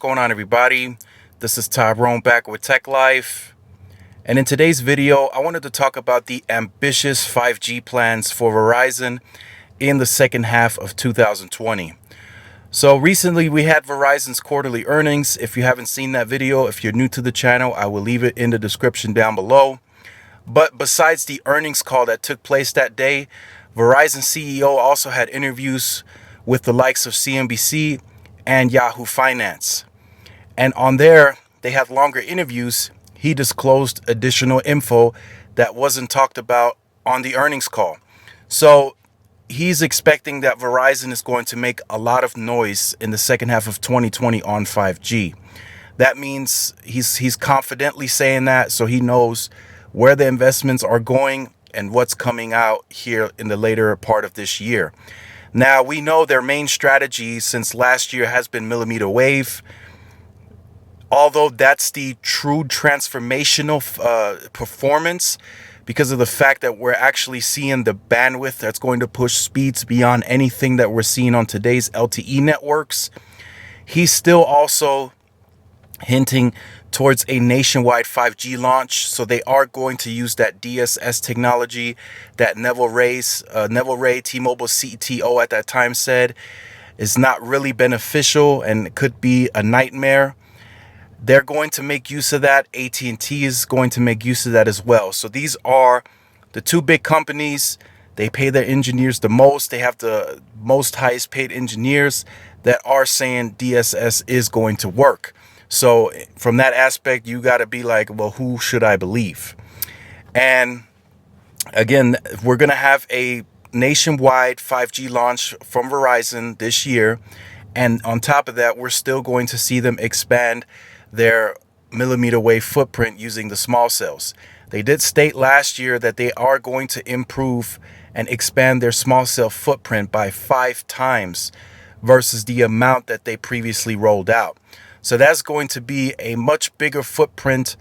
going on, everybody? This is Tyrone back with Tech Life. And in today's video, I wanted to talk about the ambitious 5G plans for Verizon in the second half of 2020. So recently we had Verizon's quarterly earnings. If you haven't seen that video, if you're new to the channel, I will leave it in the description down below. But besides the earnings call that took place that day, Verizon CEO also had interviews with the likes of CNBC and Yahoo Finance. And on there, they had longer interviews. He disclosed additional info that wasn't talked about on the earnings call. So he's expecting that Verizon is going to make a lot of noise in the second half of 2020 on 5G. That means he's confidently saying that, so he knows where the investments are going and what's coming out here in the later part of this year. Now, we know their main strategy since last year has been millimeter wave. Although that's the true transformational performance, because of the fact that we're actually seeing the bandwidth that's going to push speeds beyond anything that we're seeing on today's LTE networks. He's still also hinting towards a nationwide 5G launch. So they are going to use that DSS technology that Neville Ray, T-Mobile CTO at that time, said is not really beneficial and could be a nightmare. They're going to make use of that. AT&T is going to make use of that as well. So these are the two big companies. They pay their engineers the most. They have the most highest paid engineers that are saying DSS is going to work. So from that aspect, you got to be like, well, who should I believe? And again, we're going to have a nationwide 5G launch from Verizon this year. And on top of that, we're still going to see them expand their millimeter wave footprint using the small cells. They did state last year that they are going to improve and expand their small cell footprint by 5 times versus the amount that they previously rolled out. So that's going to be a much bigger footprint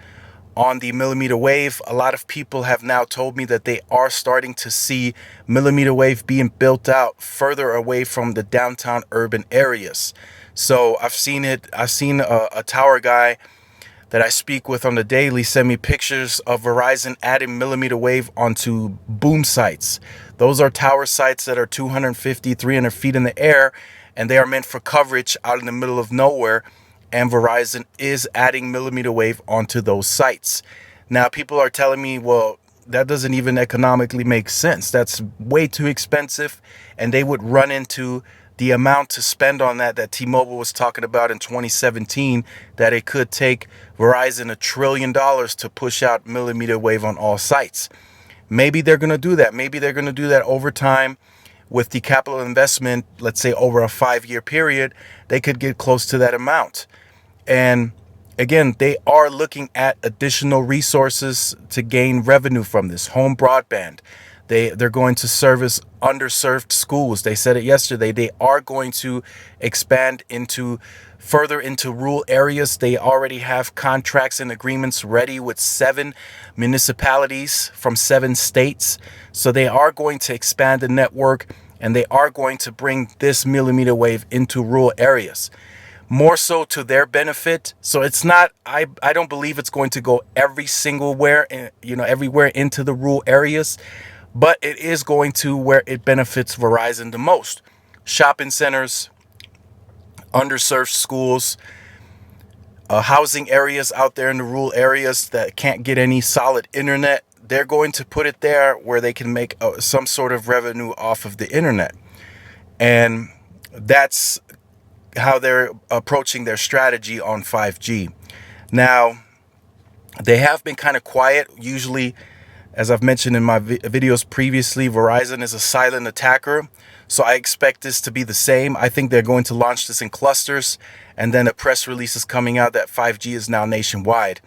on the millimeter wave. A lot of people have now told me that they are starting to see millimeter wave being built out further away from the downtown urban areas. So I've seen it. I've seen a tower guy that I speak with on the daily send me pictures of Verizon adding millimeter wave onto boom sites. Those are tower sites that are 250, 300 feet in the air, and they are meant for coverage out in the middle of nowhere. And Verizon is adding millimeter wave onto those sites. Now, people are telling me, well, that doesn't even economically make sense. That's way too expensive. And they would run into the amount to spend on that T-Mobile was talking about in 2017, that it could take Verizon $1 trillion to push out millimeter wave on all sites. Maybe they're going to do that. Maybe they're going to do that over time. With the capital investment, let's say over a 5-year period, they could get close to that amount. And again, they are looking at additional resources to gain revenue from this. Home broadband. They're going to service underserved schools. They said it yesterday. They are going to expand further into rural areas. They already have contracts and agreements ready with 7 municipalities from 7 states. So they are going to expand the network, and they are going to bring this millimeter wave into rural areas, more so to their benefit. So it's not, I don't believe it's going to go everywhere into the rural areas, but it is going to where it benefits Verizon the most. Shopping centers, underserved schools, housing areas out there in the rural areas that can't get any solid internet. They're going to put it there where they can make some sort of revenue off of the internet. And that's how they're approaching their strategy on 5G. Now, they have been kind of quiet. Usually, as I've mentioned in my videos previously, Verizon is a silent attacker. So I expect this to be the same. I think they're going to launch this in clusters, and then a press release is coming out that 5G is now nationwide.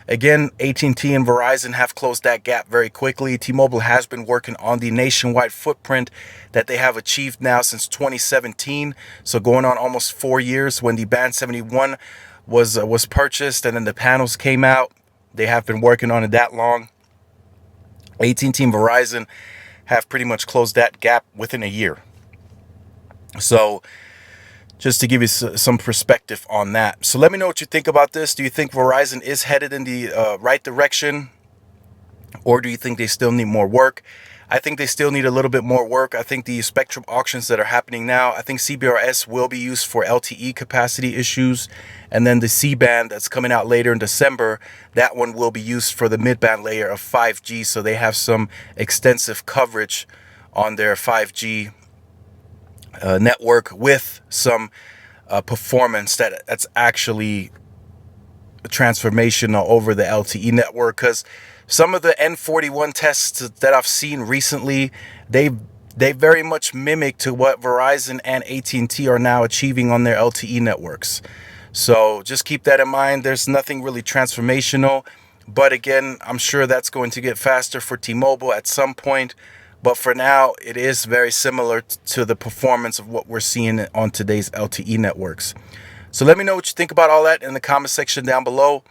Again, AT&T and Verizon have closed that gap very quickly. T-Mobile has been working on the nationwide footprint that they have achieved now since 2017. So going on almost 4 years, when the Band 71 was purchased and then the panels came out. They have been working on it that long. AT&T and Verizon have pretty much closed that gap within a year. So just to give you some perspective on that. So let me know what you think about this. Do you think Verizon is headed in the right direction, or do you think they still need more work? I think they still need a little bit more work. I think the spectrum auctions that are happening now, I think CBRS will be used for LTE capacity issues. And then the C-band that's coming out later in December, that one will be used for the mid-band layer of 5G. So they have some extensive coverage on their 5G network with some performance that's actually transformational over the LTE network. Because some of the N41 tests that I've seen recently, they very much mimic to what Verizon and AT&T are now achieving on their LTE networks. So just keep that in mind. There's nothing really transformational, but again, I'm sure that's going to get faster for T-Mobile at some point. But for now, it is very similar to the performance of what we're seeing on today's LTE networks. So let me know what you think about all that in the comment section down below.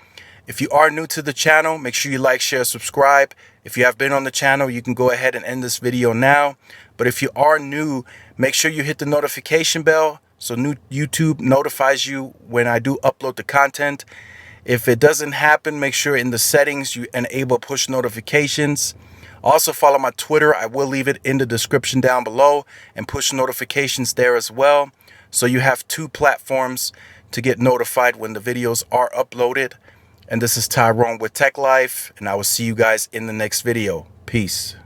If you are new to the channel, make sure you like, share, subscribe. If you have been on the channel, you can go ahead and end this video now. But if you are new, make sure you hit the notification bell so YouTube notifies you when I do upload the content. If it doesn't happen, make sure in the settings you enable push notifications. Also follow my Twitter. I will leave it in the description down below, and push notifications there as well. So you have two platforms to get notified when the videos are uploaded. And this is Tyrone with Tech Life, and I will see you guys in the next video. Peace.